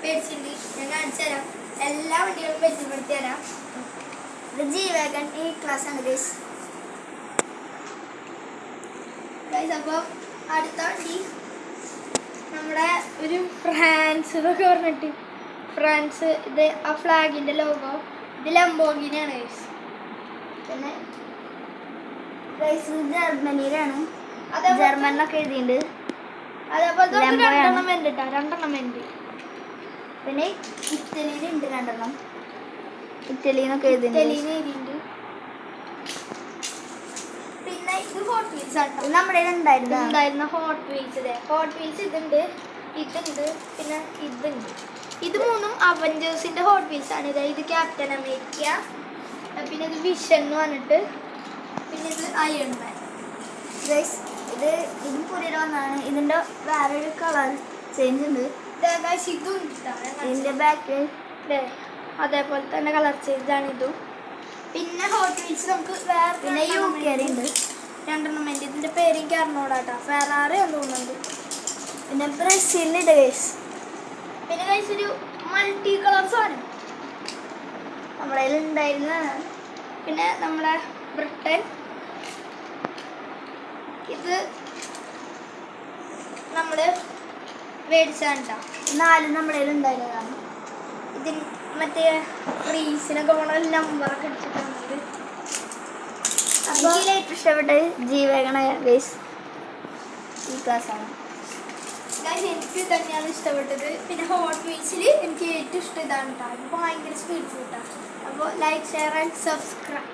മേടിച്ചിട്ടുണ്ട്. ഞാൻ കാണിച്ചു തരാം, എല്ലാ വണ്ടികളും പരിചയപ്പെടുത്തി തരാം. ഇത് G-Wagon ഈ ക്ലാസ് ആണ് ഗൈസ്. അപ്പോൾ അടുത്ത വണ്ടി നമ്മുടെ ഒരു ഫ്രാൻസ് എന്നൊക്കെ പറഞ്ഞിട്ട് ഫ്രാൻസ്, ഇത് ആ ഫ്ലാഗിൻ്റെ ലോഗോ, ഇത് ലംബോർഗിനിയാണ് ഗൈസ്. പിന്നെ ഗൈസ് ജർമ്മനിയിലാണ്, ജർമ്മനിലൊക്കെ എഴുതിയിട്ടുണ്ട്. അതേപോലെ രണ്ടെണ്ണം ഉണ്ട് കേട്ടോ, രണ്ടെണ്ണം ഉണ്ട്. പിന്നെ ഇറ്റലിയിലുണ്ട് രണ്ടെണ്ണം, ഇറ്റലിന്നൊക്കെ എഴുതിയിട്ടുണ്ട്. പിന്നെ ഇത് ഹോട്ട് വീൽസ് ആട്ടോ, നമ്മുടെ ഉണ്ടായിരുന്ന ഹോട്ട് വീൽസ്. ഹോട്ട് വീൽസ് ഇതുണ്ട്, ഇതുണ്ട്, പിന്നെ ഇതുണ്ട്. ഇത് മൂന്നും അവഞ്ചേഴ്സിന്റെ ഹോട്ട് വീൽസ് ആണ്. ഇത് ക്യാപ്റ്റൻ അമേരിക്ക, പിന്നെ ഇത് വിഷൻ എന്ന് പറഞ്ഞിട്ട്, പിന്നെ ഇത് അയൺ മാൻ. ഇത് ഇതും പുതിയ ഒന്നാണ്. ഇതിന്റെ വേറൊരു കളർ ചേഞ്ച് ഉണ്ട്. ഇതിന്റെ ബാക്ക് അതേപോലെ തന്നെ കളർ ചേഞ്ച് ആണ് ഇതും. പിന്നെ ഹോട്ട് വീൽസ് നമുക്ക് വേറെ പിന്നെ UK ഉണ്ട് രണ്ടെണ്ണം. ഇതിന്റെ പേര് എനിക്ക് അറിഞ്ഞൂടാട്ടോ, ഫെറാറി എന്ന് തോന്നുന്നുണ്ട്. പിന്നെ ബ്രസീലിന്റെ ഗൈസ്. പിന്നെ ഗൈസ് ഒരു മൾട്ടി കളർ സാധനം നമ്മുടെ കയ്യിൽ ഉണ്ടായിരുന്ന. പിന്നെ നമ്മുടെ ബ്രിട്ടൻ, ഇത് നമ്മള് മേടിച്ചാണ് കേട്ടോ. 4 നമ്മുടെ കയ്യിൽ ഉണ്ടായിരുന്നതാണ്. ഇതിന് മറ്റേ റീസിനൊക്കെ പോണ നമ്പറൊക്കെ അടിച്ചിട്ടുണ്ട്. അപ്പോൾ ഏറ്റവും ഇഷ്ടപ്പെട്ടത് G-Wagon ഗൈസ് ഈ ക്ലാസ്സാണ്. എനിക്ക് തന്നെയാണ് ഇഷ്ടപ്പെട്ടത്. പിന്നെ ഹോട്ട് വീൽസിൽ എനിക്ക് ഏറ്റവും ഇഷ്ടം ഇതാണ് കേട്ടോ. ഭയങ്കര സ്പീഡ് കിട്ടാം. അപ്പോൾ ലൈക്ക്, ഷെയർ ആൻഡ് സബ്സ്ക്രൈബ്.